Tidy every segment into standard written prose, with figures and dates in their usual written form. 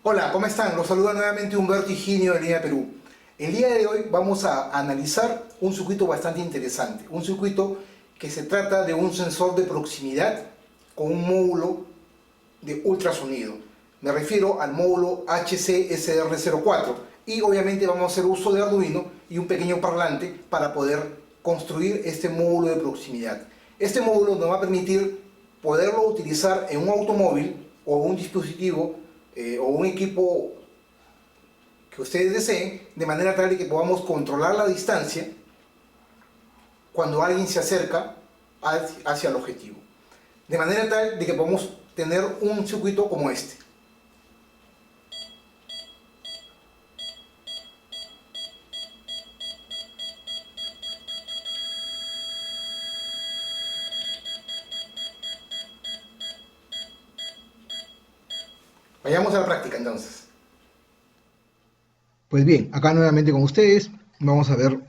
Hola, ¿cómo están? Los saluda nuevamente Humberto Higinio de Línea Perú. El día de hoy vamos a analizar un circuito bastante interesante, un circuito que se trata de un sensor de proximidad con un módulo de ultrasonido. Me refiero al módulo HC-SR04 y obviamente vamos a hacer uso de Arduino y un pequeño parlante para poder construir este módulo de proximidad. Este módulo nos va a permitir poderlo utilizar en un automóvil o un dispositivo o un equipo que ustedes deseen, de manera tal que podamos controlar la distancia cuando alguien se acerca hacia el objetivo. De manera tal de que podamos tener un circuito como este. Vayamos a la práctica entonces. Pues bien, acá nuevamente con ustedes vamos a ver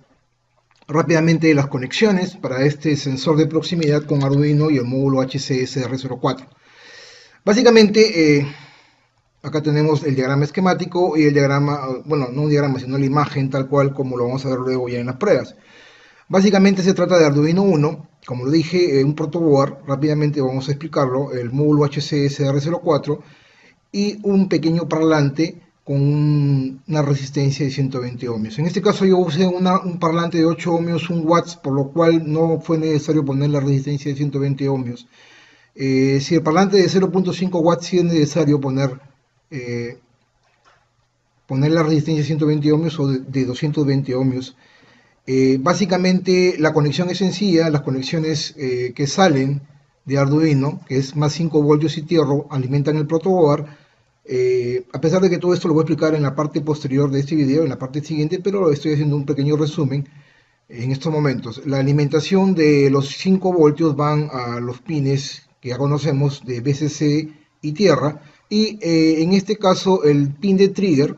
rápidamente las conexiones para este sensor de proximidad con Arduino y el módulo HCSR04. Básicamente, acá tenemos el diagrama esquemático y el diagrama, bueno, no un diagrama, sino la imagen tal cual como lo vamos a ver luego ya en las pruebas. Básicamente se trata de Arduino Uno, como lo dije, un protoboard, rápidamente vamos a explicarlo, el módulo HCSR04 y un pequeño parlante con una resistencia de 120 ohmios. En este caso yo usé un parlante de 8 ohmios, 1 watts, por lo cual no fue necesario poner la resistencia de 120 ohmios. Si el parlante de 0.5 watts sí es necesario eh, poner la resistencia de 120 ohmios o de 220 ohmios. Básicamente la conexión es sencilla, las conexiones que salen de Arduino, que es más 5 voltios y tierra, alimentan el protoboard. A pesar de que todo esto lo voy a explicar en la parte posterior de este video, en la parte siguiente, pero estoy haciendo un pequeño resumen en estos momentos. La alimentación de los 5 voltios van a los pines que ya conocemos de BCC y tierra, y en este caso el pin de trigger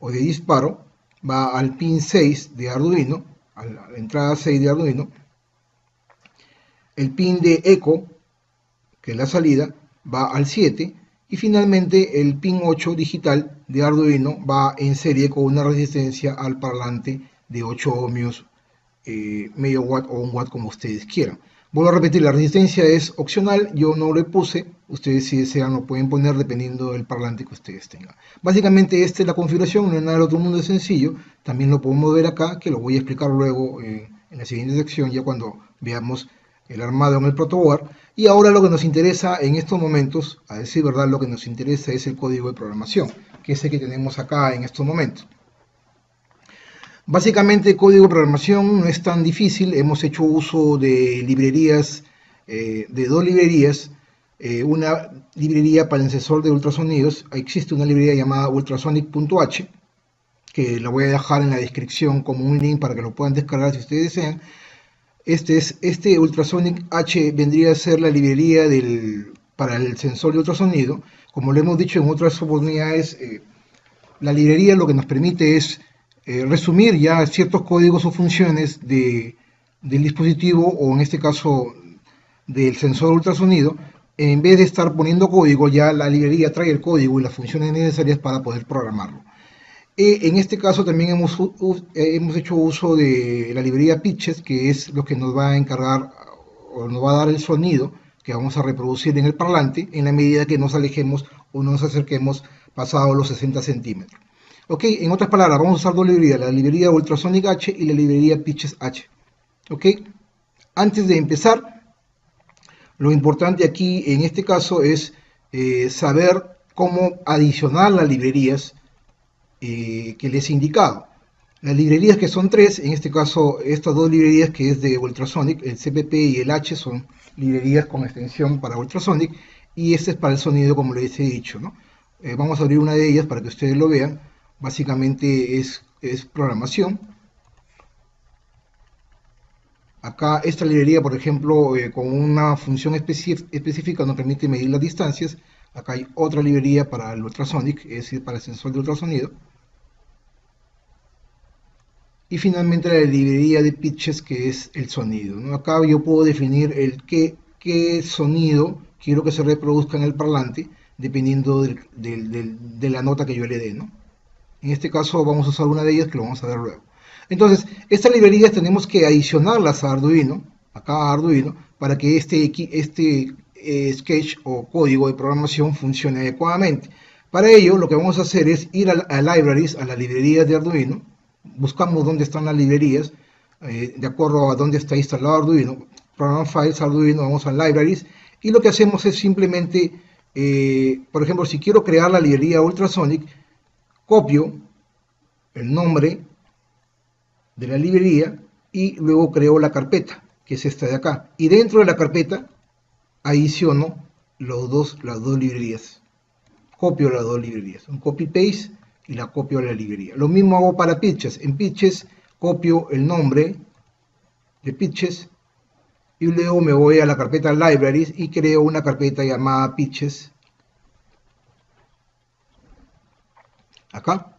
o de disparo va al pin 6 de Arduino, a la entrada 6 de Arduino. El pin de eco, que es la salida, va al 7, y finalmente el pin 8 digital de Arduino va en serie con una resistencia al parlante de 8 ohmios, medio watt o 1 watt como ustedes quieran. Vuelvo a repetir, la resistencia es opcional, yo no le puse, ustedes si desean lo pueden poner dependiendo del parlante que ustedes tengan. Básicamente esta es la configuración, no es nada del otro mundo, es sencillo, también lo podemos ver acá, que lo voy a explicar luego en la siguiente sección, ya cuando veamos el armado en el protoboard. Y ahora lo que nos interesa en estos momentos, a decir verdad, lo que nos interesa es el código de programación, que es el que tenemos acá en estos momentos. Básicamente el código de programación no es tan difícil, hemos hecho uso de librerías, de dos librerías, una librería para el sensor de ultrasonidos, existe una librería llamada ultrasonic.h, que la voy a dejar en la descripción como un link para que lo puedan descargar si ustedes desean. Este Ultrasonic H vendría a ser la librería para el sensor de ultrasonido. Como lo hemos dicho en otras oportunidades, la librería lo que nos permite es resumir ya ciertos códigos o funciones del dispositivo, o en este caso del sensor ultrasonido. En vez de estar poniendo código, ya la librería trae el código y las funciones necesarias para poder programarlo. En este caso también hemos hecho uso de la librería Pitches, que es lo que nos va a encargar o nos va a dar el sonido que vamos a reproducir en el parlante en la medida que nos alejemos o nos acerquemos pasado los 60 centímetros. Ok, en otras palabras, vamos a usar dos librerías, la librería Ultrasonic H y la librería Pitches H. Ok, antes de empezar, lo importante aquí en este caso es saber cómo adicionar las librerías que les he indicado. Las librerías, que son tres, en este caso estas dos librerías que es de Ultrasonic, el CPP y el H, son librerías con extensión para Ultrasonic, y este es para el sonido, como les he dicho, ¿no? Vamos a abrir una de ellas para que ustedes lo vean. Básicamente es programación. Acá esta librería, por ejemplo, con una función específica nos permite medir las distancias. Acá hay otra librería para el Ultrasonic, es decir, para el sensor de ultrasonido. Y finalmente la librería de pitches, que es el sonido, ¿no? Acá yo puedo definir qué sonido quiero que se reproduzca en el parlante, dependiendo de la nota que yo le dé, ¿no? En este caso vamos a usar una de ellas que lo vamos a ver luego. Entonces, estas librerías tenemos que adicionarlas a Arduino, acá a Arduino, para que este sketch o código de programación funcione adecuadamente. Para ello, lo que vamos a hacer es ir a Libraries, a las librerías de Arduino, buscamos dónde están las librerías, de acuerdo a dónde está instalado Arduino, Program Files, Arduino, vamos a Libraries, y lo que hacemos es simplemente, por ejemplo, si quiero crear la librería Ultrasonic, copio el nombre de la librería y luego creo la carpeta, que es esta de acá, y dentro de la carpeta adiciono las dos librerías, copio las dos librerías, un copy paste y la copio a la librería. Lo mismo hago para Pitches. En Pitches copio el nombre de Pitches y luego me voy a la carpeta Libraries y creo una carpeta llamada Pitches acá,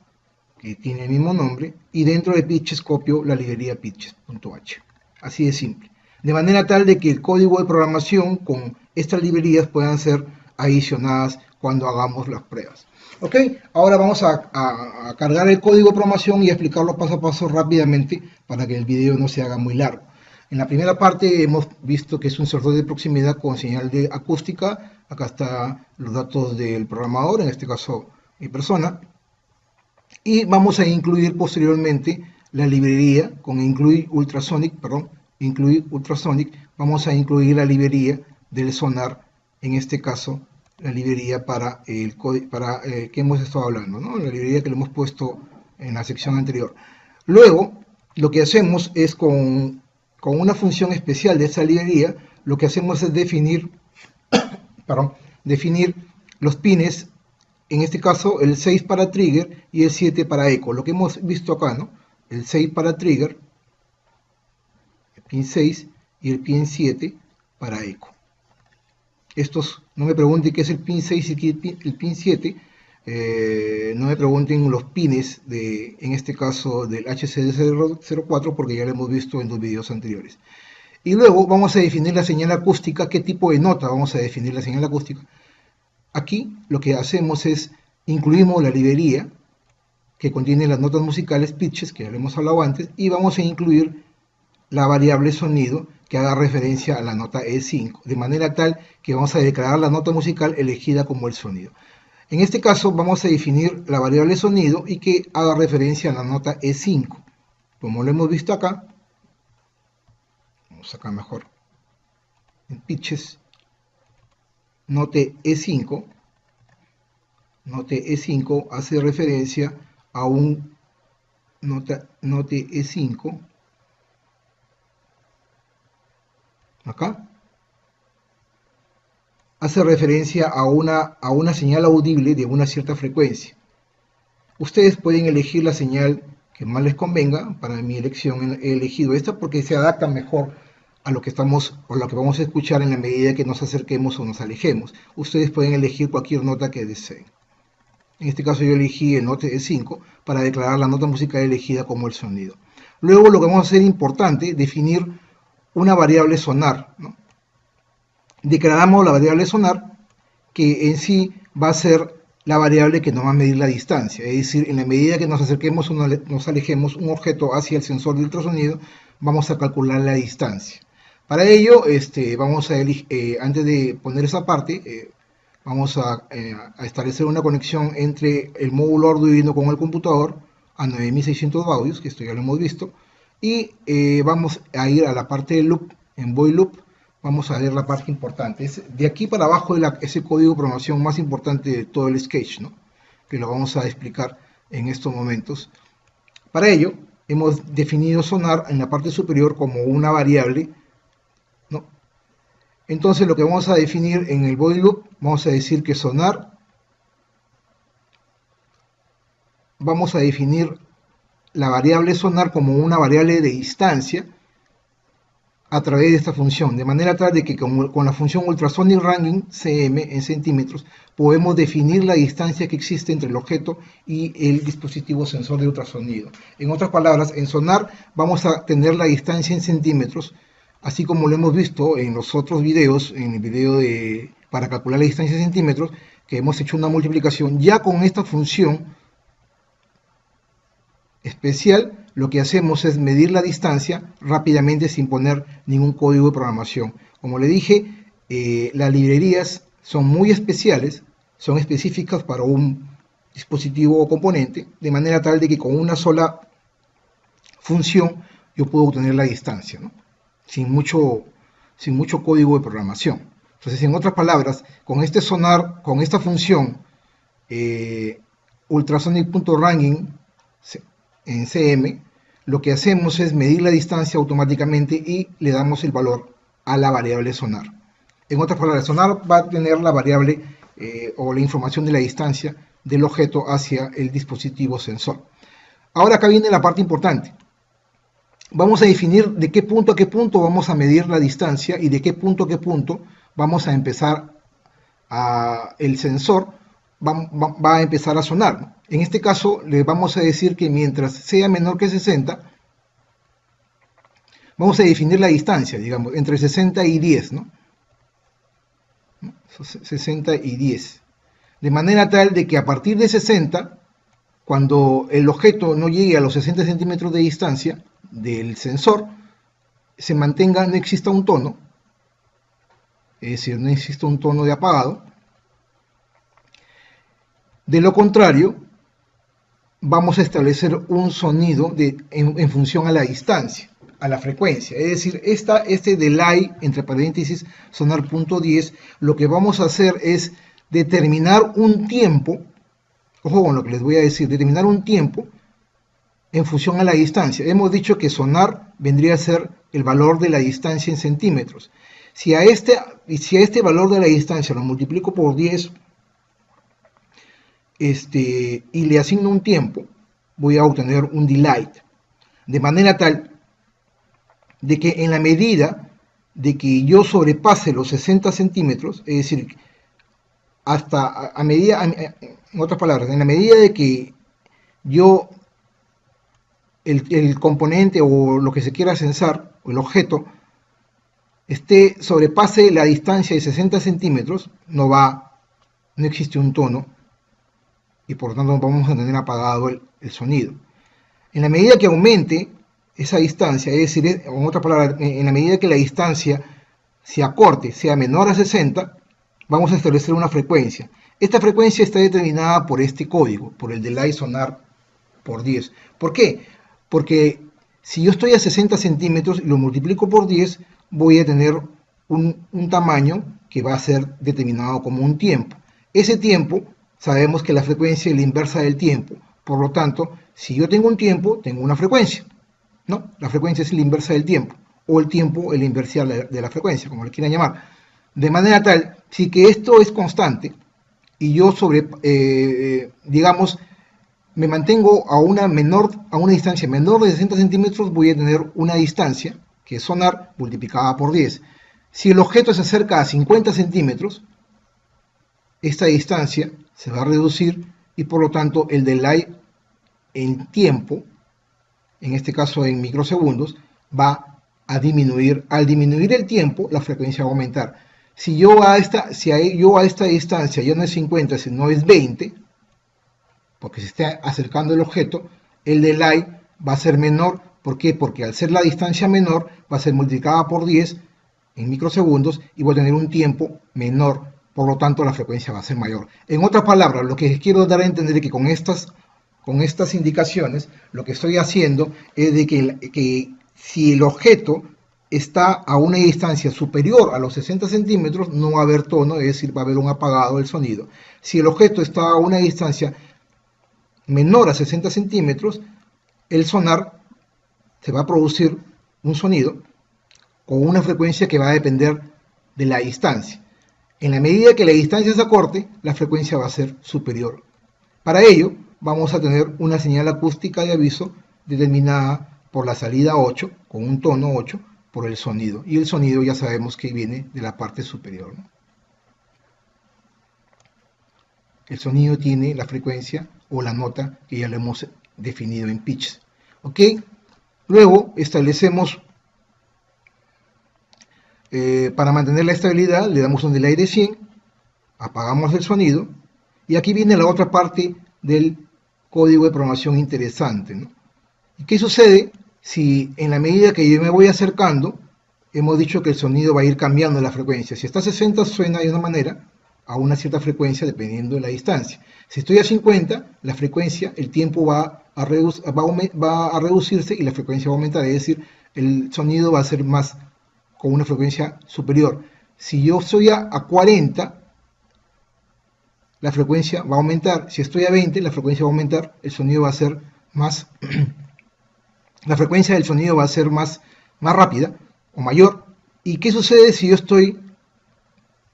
que tiene el mismo nombre, y dentro de Pitches copio la librería pitches.h. Así de simple. De manera tal de que el código de programación con estas librerías puedan ser adicionadas cuando hagamos las pruebas. Ok, ahora vamos a cargar el código de programación y explicarlo paso a paso rápidamente para que el video no se haga muy largo. En la primera parte hemos visto que es un sensor de proximidad con señal de acústica. Acá están los datos del programador, en este caso mi persona. Y vamos a incluir posteriormente la librería con incluir Ultrasonic, vamos a incluir la librería del sonar, en este caso la librería para el código que hemos estado hablando, ¿no? La librería que le hemos puesto en la sección anterior. Luego, lo que hacemos es con una función especial de esa librería, lo que hacemos es definir los pines, en este caso el 6 para trigger y el 7 para eco, lo que hemos visto acá, ¿no? El 6 para trigger, el pin 6 y el pin 7 para eco. Estos, no me pregunten qué es el pin 6 y el pin 7, no me pregunten los pines, en este caso del HCD04, porque ya lo hemos visto en los videos anteriores. Y luego vamos a definir la señal acústica, qué tipo de nota vamos a definir la señal acústica. Aquí lo que hacemos es incluimos la librería que contiene las notas musicales pitches, que ya lo hemos hablado antes, y vamos a incluir la variable sonido que haga referencia a la nota E5, de manera tal que vamos a declarar la nota musical elegida como el sonido. En este caso vamos a definir la variable sonido y que haga referencia a la nota E5. Como lo hemos visto acá, vamos acá mejor, en pitches, note E5 hace referencia a un note E5 acá, hace referencia a una señal audible de una cierta frecuencia. Ustedes pueden elegir la señal que más les convenga. Para mi elección he elegido esta porque se adapta mejor a lo que vamos a escuchar en la medida que nos acerquemos o nos alejemos. Ustedes pueden elegir cualquier nota que deseen. En este caso yo elegí el note E5 para declarar la nota musical elegida como el sonido. Luego lo que vamos a hacer importante, definir una variable sonar, ¿no? Declaramos la variable sonar, que en sí va a ser la variable que nos va a medir la distancia, es decir, en la medida que nos acerquemos o nos alejemos un objeto hacia el sensor de ultrasonido, vamos a calcular la distancia. Para ello, vamos a antes de poner esa parte, vamos a establecer una conexión entre el módulo Arduino con el computador a 9600 baudios, que esto ya lo hemos visto, y vamos a ir a la parte del loop, en void loop, vamos a ver la parte importante. De aquí para abajo ese código de programación más importante de todo el sketch, ¿no? Que lo vamos a explicar en estos momentos. Para ello, hemos definido sonar en la parte superior como una variable, ¿no? Entonces lo que vamos a definir en el void loop, vamos a decir que sonar, vamos a definir la variable sonar como una variable de distancia a través de esta función, de manera tal de que con la función ultrasonic ranging cm en centímetros podemos definir la distancia que existe entre el objeto y el dispositivo sensor de ultrasonido. En otras palabras, en sonar vamos a tener la distancia en centímetros, así como lo hemos visto en los otros videos, en el video para calcular la distancia en centímetros, que hemos hecho una multiplicación, ya con esta función especial, lo que hacemos es medir la distancia rápidamente sin poner ningún código de programación. Como le dije, las librerías son muy especiales, son específicas para un dispositivo o componente, de manera tal de que con una sola función yo puedo obtener la distancia, ¿no? sin mucho código de programación. Entonces, en otras palabras, con este sonar, con esta función ultrasonic.ranging en CM, lo que hacemos es medir la distancia automáticamente y le damos el valor a la variable sonar. En otras palabras, sonar va a tener la variable o la información de la distancia del objeto hacia el dispositivo sensor. Ahora acá viene la parte importante. Vamos a definir de qué punto a qué punto vamos a medir la distancia y de qué punto a qué punto vamos a empezar el sensor va a empezar a sonar. En este caso le vamos a decir que mientras sea menor que 60, vamos a definir la distancia, digamos, entre 60 y 10, ¿no? 60 y 10. De manera tal de que a partir de 60, cuando el objeto no llegue a los 60 centímetros de distancia del sensor, se mantenga, no exista un tono, es decir, no existe un tono de apagado. De lo contrario, vamos a establecer un sonido en función a la distancia, a la frecuencia. Es decir, este delay, entre paréntesis, sonar punto 10, lo que vamos a hacer es determinar un tiempo, ojo con lo que les voy a decir, determinar un tiempo en función a la distancia. Hemos dicho que sonar vendría a ser el valor de la distancia en centímetros. Si a este valor de la distancia lo multiplico por 10, y le asigno un tiempo, voy a obtener un delay, de manera tal de que en la medida de que yo sobrepase los 60 centímetros, es decir, en otras palabras, en la medida de que yo, el componente o lo que se quiera censar, o el objeto, sobrepase la distancia de 60 centímetros, no existe un tono, y por lo tanto vamos a tener apagado el sonido. En la medida que aumente esa distancia, es decir, en otras palabras, en la medida que la distancia se acorte, sea menor a 60, vamos a establecer una frecuencia. Esta frecuencia está determinada por este código, por el delay sonar por 10. ¿Por qué? Porque si yo estoy a 60 centímetros y lo multiplico por 10, voy a tener un tamaño que va a ser determinado como un tiempo. Ese tiempo, sabemos que la frecuencia es la inversa del tiempo. Por lo tanto, si yo tengo un tiempo, tengo una frecuencia, ¿no? La frecuencia es la inversa del tiempo, o el tiempo es la inversa de la frecuencia, como le quieran llamar. De manera tal, si que esto es constante, y yo digamos, me mantengo a una distancia menor de 60 centímetros, voy a tener una distancia, que es sonar, multiplicada por 10. Si el objeto se acerca a 50 centímetros, esta distancia se va a reducir y por lo tanto el delay en tiempo, en este caso en microsegundos, va a disminuir. Al disminuir el tiempo, la frecuencia va a aumentar. Si yo a esta distancia ya no es 50, sino es 20, porque se está acercando el objeto, el delay va a ser menor. ¿Por qué? Porque al ser la distancia menor, va a ser multiplicada por 10 en microsegundos y voy a tener un tiempo menor. Por lo tanto, la frecuencia va a ser mayor. En otras palabras, lo que quiero dar a entender es que con estas indicaciones, lo que estoy haciendo es de que si el objeto está a una distancia superior a los 60 centímetros, no va a haber tono, es decir, va a haber un apagado del sonido. Si el objeto está a una distancia menor a 60 centímetros, el sonar se va a producir un sonido con una frecuencia que va a depender de la distancia. En la medida que la distancia se acorte, la frecuencia va a ser superior. Para ello, vamos a tener una señal acústica de aviso determinada por la salida 8, con un tono 8, por el sonido. Y el sonido ya sabemos que viene de la parte superior, ¿no? El sonido tiene la frecuencia o la nota que ya lo hemos definido en pitches. ¿Ok? Luego establecemos, para mantener la estabilidad, le damos un delay de 100 apagamos el sonido, y aquí viene la otra parte del código de programación interesante, ¿no? ¿Y qué sucede si en la medida que yo me voy acercando, hemos dicho que el sonido va a ir cambiando la frecuencia? Si está a 60 suena de una manera, a una cierta frecuencia dependiendo de la distancia. Si estoy a 50, la frecuencia, el tiempo va a reducirse y la frecuencia va a aumentar, es decir, el sonido va a ser más con una frecuencia superior. Si yo estoy a 40, la frecuencia va a aumentar. Si estoy a 20, la frecuencia va a aumentar, el sonido va a ser más, la frecuencia del sonido va a ser más rápida o mayor. ¿Y qué sucede si yo estoy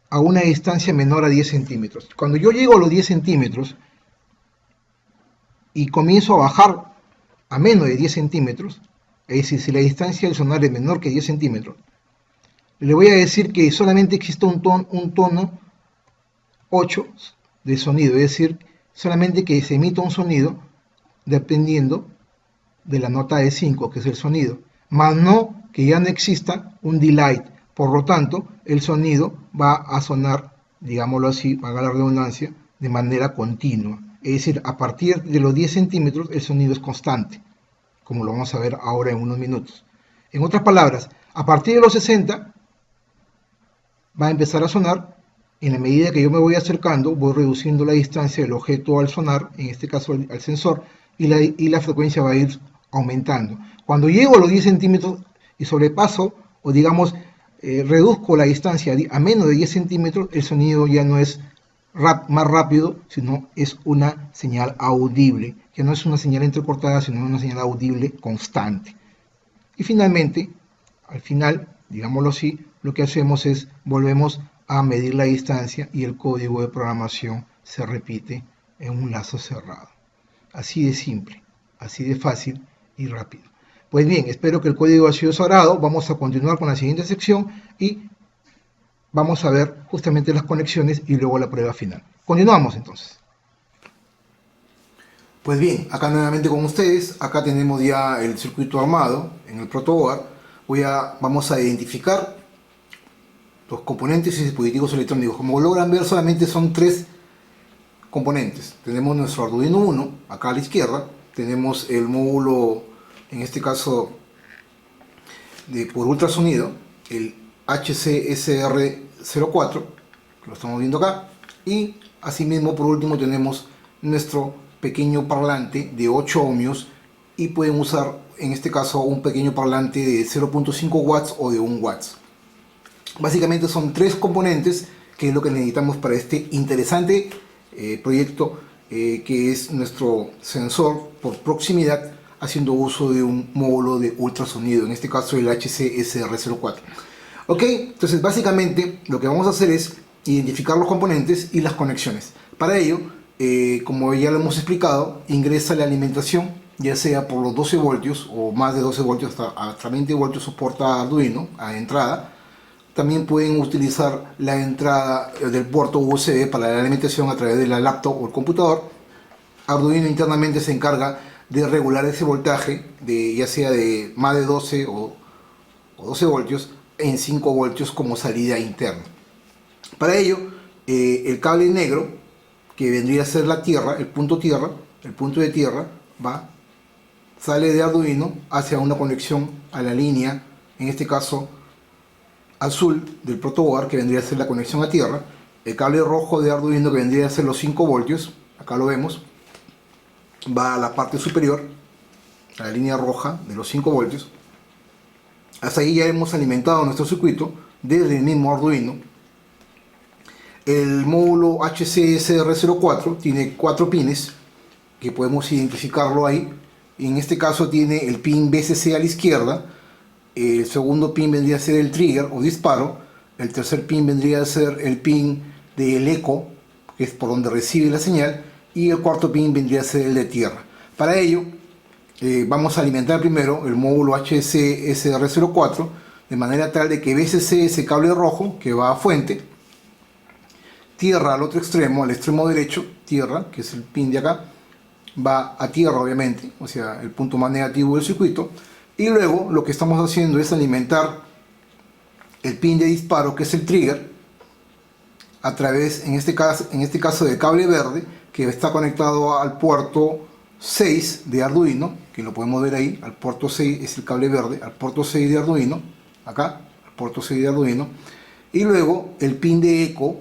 a una distancia menor a 10 centímetros? Cuando yo llego a los 10 centímetros y comienzo a bajar a menos de 10 centímetros, es decir, si la distancia del sonar es menor que 10 centímetros, le voy a decir que solamente existe un tono 8 de sonido, es decir, solamente que se emita un sonido dependiendo de la nota de 5, que es el sonido, más no que ya no exista un delay. Por lo tanto, el sonido va a sonar, digámoslo así, valga la redundancia, de manera continua. Es decir, a partir de los 10 centímetros el sonido es constante, como lo vamos a ver ahora en unos minutos. En otras palabras, a partir de los 60 va a empezar a sonar. En la medida que yo me voy acercando, voy reduciendo la distancia del objeto al sonar, en este caso al sensor, y la frecuencia va a ir aumentando. Cuando llego a los 10 centímetros y sobrepaso, o digamos, reduzco la distancia a menos de 10 centímetros, el sonido ya no es más rápido, sino es una señal audible. Ya no es una señal entrecortada, sino una señal audible constante. Y finalmente, al final, digámoslo así, lo que hacemos es volvemos a medir la distancia y el código de programación se repite en un lazo cerrado. Así de simple, así de fácil y rápido. Pues bien, espero que el código haya sido de su agrado. Vamos a continuar con la siguiente sección y vamos a ver justamente las conexiones y luego la prueba final. Continuamos entonces. Pues bien, acá nuevamente con ustedes, acá tenemos ya el circuito armado en el protoboard. Vamos a identificar los componentes y dispositivos electrónicos. Como logran ver, solamente son 3 componentes. Tenemos nuestro Arduino Uno, acá a la izquierda. Tenemos el módulo, en este caso, por ultrasonido, el HCSR04, que lo estamos viendo acá. Y asimismo, por último, tenemos nuestro pequeño parlante de 8 ohmios. Y pueden usar, en este caso, un pequeño parlante de 0.5 watts o de 1 watts. Básicamente son 3 componentes, que es lo que necesitamos para este interesante proyecto, que es nuestro sensor por proximidad, haciendo uso de un módulo de ultrasonido, en este caso el HCSR04. Ok, entonces básicamente lo que vamos a hacer es identificar los componentes y las conexiones. Para ello, como ya lo hemos explicado, ingresa la alimentación, ya sea por los 12 voltios o más de 12 voltios, hasta 20 voltios soporta Arduino a entrada. También pueden utilizar la entrada del puerto USB para la alimentación a través de la laptop o el computador. Arduino internamente se encarga de regular ese voltaje, ya sea de más de 12 o 12 voltios en 5 voltios como salida interna. Para ello, el cable negro, que vendría a ser la tierra, el punto de tierra, sale de Arduino hacia una conexión a la línea, en este caso azul del protoboard, que vendría a ser la conexión a tierra. El cable rojo de Arduino, que vendría a ser los 5 voltios, acá lo vemos, va a la parte superior, a la línea roja de los 5 voltios. Hasta ahí ya hemos alimentado nuestro circuito desde el mismo Arduino. El módulo HCSR04 tiene 4 pines, que podemos identificarlo ahí. En este caso tiene el pin BCC a la izquierda. El segundo pin vendría a ser el trigger o disparo. El tercer pin vendría a ser el pin del eco, que es por donde recibe la señal. Y el cuarto pin vendría a ser el de tierra. Para ello, vamos a alimentar primero el módulo HCSR04 de manera tal de que BCC, ese cable rojo que va a fuente, tierra al otro extremo, al extremo derecho, tierra, que es el pin de acá, va a tierra obviamente, o sea, el punto más negativo del circuito. Y luego lo que estamos haciendo es alimentar el pin de disparo, que es el trigger, a través, en este caso del cable verde, que está conectado al puerto 6 de Arduino, que lo podemos ver ahí, al puerto 6 es el cable verde, al puerto 6 de Arduino, acá, al puerto 6 de Arduino, y luego el pin de eco,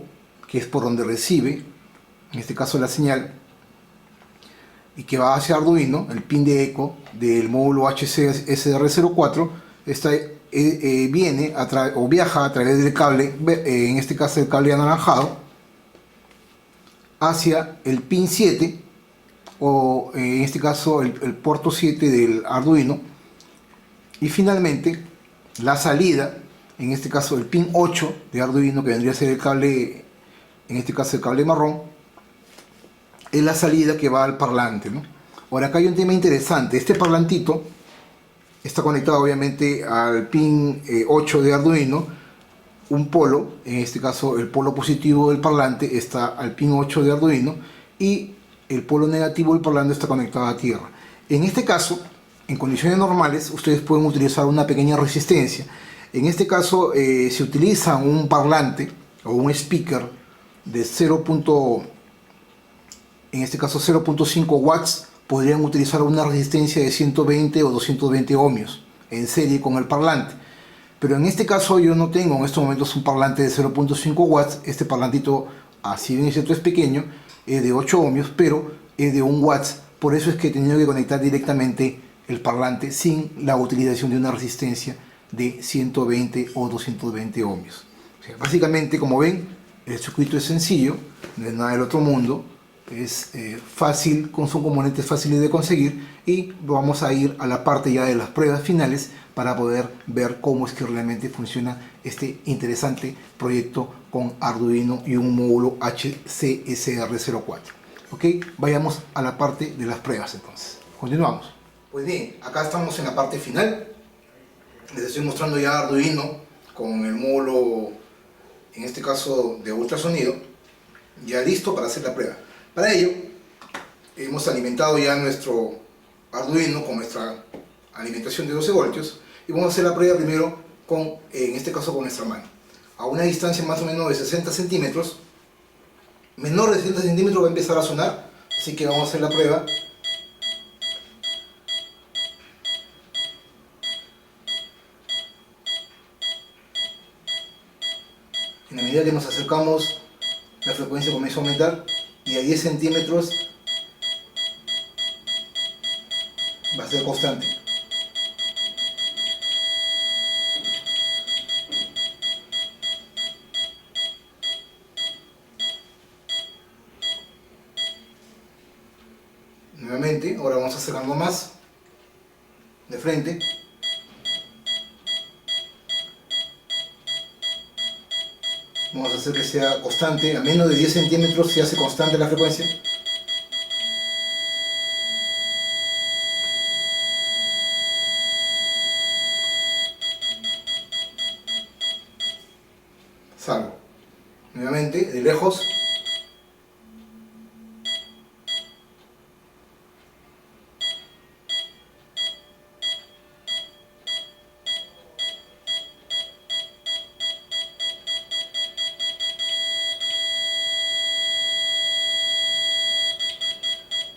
que es por donde recibe, en este caso la señal, y que va hacia Arduino, el pin de eco del módulo HC-SR04, viene o viaja a través del cable, en este caso el cable anaranjado, hacia el pin 7, o en este caso el puerto 7 del Arduino, y finalmente la salida, en este caso el pin 8 de Arduino, que vendría a ser el cable, en este caso el cable marrón, es la salida que va al parlante, ¿no? Ahora acá hay un tema interesante. Este parlantito está conectado obviamente al pin 8 de Arduino. Un polo, en este caso el polo positivo del parlante está al pin 8 de Arduino y el polo negativo del parlante está conectado a tierra. En este caso, en condiciones normales, ustedes pueden utilizar una pequeña resistencia. En este caso, se utiliza un parlante o un speaker de 0.5 watts. Podrían utilizar una resistencia de 120 o 220 ohmios en serie con el parlante. Pero en este caso yo no tengo en estos momentos un parlante de 0.5 watts. Este parlantito, así bien es cierto, es pequeño, es de 8 ohmios, pero es de 1 watts. Por eso es que he tenido que conectar directamente el parlante sin la utilización de una resistencia de 120 o 220 ohmios. O sea, básicamente, como ven, el circuito es sencillo, no es nada del otro mundo. Es fácil, son componentes fáciles de conseguir, y vamos a ir a la parte ya de las pruebas finales para poder ver cómo es que realmente funciona este interesante proyecto con Arduino y un módulo HC-SR04. Ok, vayamos a la parte de las pruebas entonces. Continuamos. Pues bien, acá estamos en la parte final. Les estoy mostrando ya Arduino con el módulo, en este caso de ultrasonido, ya listo para hacer la prueba. Para ello, hemos alimentado ya nuestro Arduino con nuestra alimentación de 12 voltios y vamos a hacer la prueba primero con, en este caso, con nuestra mano. A una distancia más o menos de 60 centímetros, menor de 60 centímetros va a empezar a sonar, así que vamos a hacer la prueba. En la medida que nos acercamos, la frecuencia comienza a aumentar y a 10 centímetros va a ser constante. Nuevamente, ahora vamos acercando más de frente. Vamos a hacer que sea constante, a menos de 10 centímetros se hace constante la frecuencia. Salgo. Nuevamente, de lejos.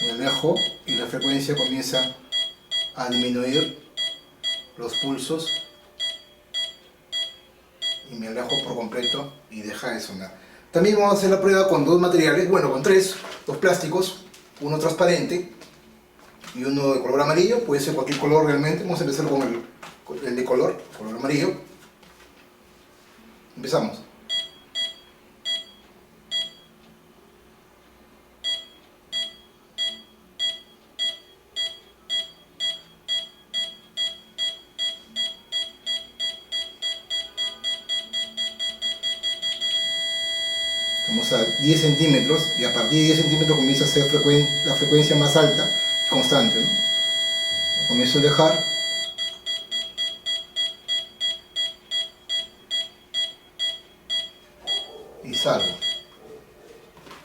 Me alejo y la frecuencia comienza a disminuir los pulsos y me alejo por completo y deja de sonar. También vamos a hacer la prueba con dos materiales, bueno, con dos plásticos, uno transparente y uno de color amarillo, puede ser cualquier color realmente. Vamos a empezar con el de color amarillo. Empezamos. Vamos a 10 centímetros y a partir de 10 centímetros comienza a ser la frecuencia más alta, constante, ¿no? Comienzo a dejar y salgo.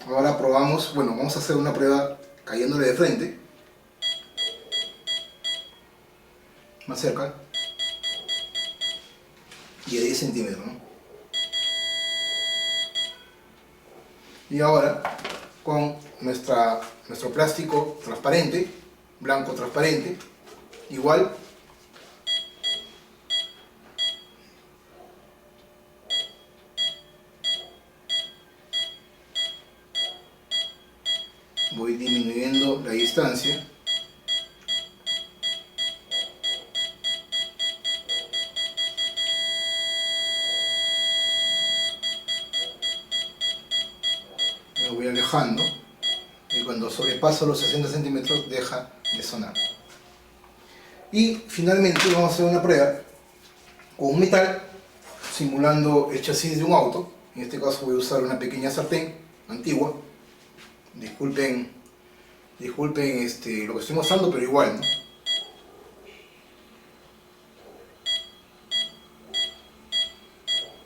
Ahora probamos, bueno, vamos a hacer una prueba cayéndole de frente, más cerca, y a 10 centímetros, ¿no? Y ahora con nuestro plástico transparente, blanco transparente, igual voy disminuyendo la distancia. Me voy alejando y cuando sobrepaso los 60 centímetros deja de sonar. Y finalmente vamos a hacer una prueba con un metal simulando el chasis de un auto. En este caso voy a usar una pequeña sartén antigua. Disculpen lo que estoy mostrando, pero igual, ¿no?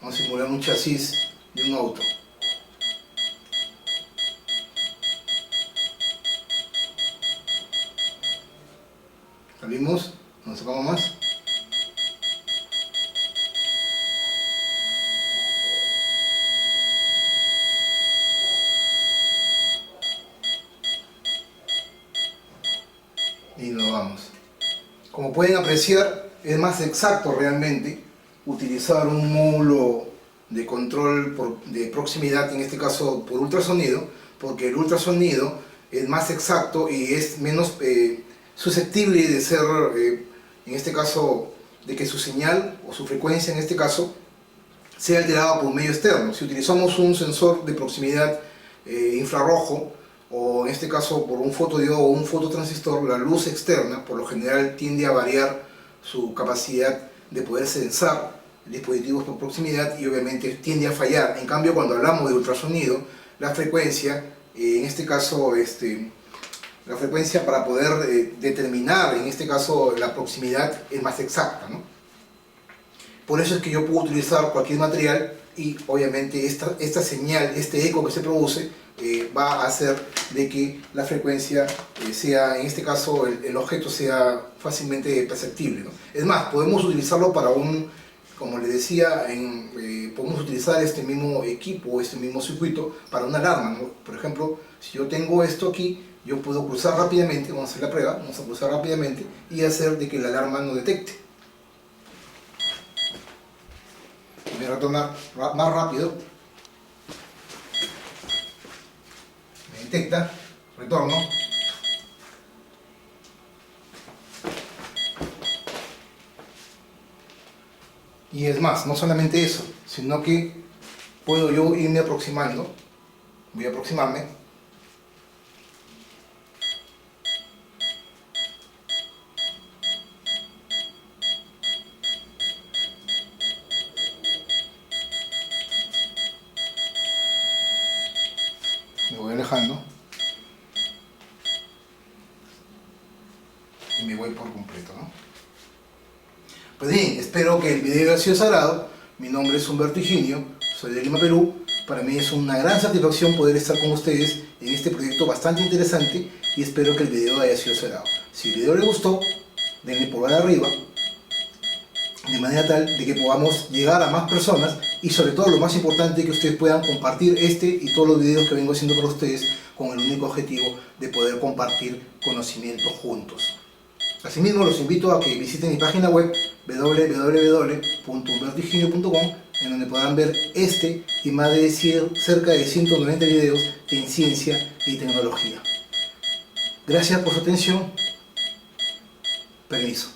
Vamos a simular un chasis de un auto. Salimos, nos sacamos más. Y nos vamos. Como pueden apreciar, es más exacto realmente utilizar un módulo de control de proximidad, en este caso por ultrasonido, porque el ultrasonido es más exacto y es menos susceptible de ser, en este caso, de que su señal o su frecuencia en este caso sea alterada por un medio externo. Si utilizamos un sensor de proximidad infrarrojo, o en este caso por un fotodiodo o un fototransistor, la luz externa por lo general tiende a variar su capacidad de poder sensar dispositivos por proximidad y obviamente tiende a fallar. En cambio, cuando hablamos de ultrasonido, la frecuencia, en este caso la frecuencia para poder determinar en este caso la proximidad es más exacta, ¿no? Por eso es que yo puedo utilizar cualquier material y obviamente esta señal, este eco que se produce va a hacer de que la frecuencia sea, en este caso el objeto sea fácilmente perceptible, ¿no? Es más, podemos utilizarlo para como les decía, podemos utilizar este mismo equipo, este mismo circuito para una alarma, ¿no? Por ejemplo, si yo tengo esto aquí, yo puedo pulsar rápidamente, vamos a hacer la prueba, vamos a pulsar rápidamente y hacer de que la alarma no detecte. Voy a retornar más rápido. Me detecta, retorno. Y es más, no solamente eso, sino que puedo yo irme aproximando. Voy a aproximarme. Me voy alejando. Y me voy por completo, ¿no? Pues bien, espero que el video haya sido sagrado. Mi nombre es Humberto Higinio, soy de Lima, Perú. Para mí es una gran satisfacción poder estar con ustedes en este proyecto bastante interesante y espero que el video haya sido sagrado. Si el video les gustó, denle pulgar arriba, de manera tal de que podamos llegar a más personas y sobre todo lo más importante, que ustedes puedan compartir este y todos los videos que vengo haciendo para ustedes con el único objetivo de poder compartir conocimiento juntos. Asimismo, los invito a que visiten mi página web www.humbertohiginio.com, en donde podrán ver este y más de cerca de 190 videos en ciencia y tecnología. Gracias por su atención. Permiso.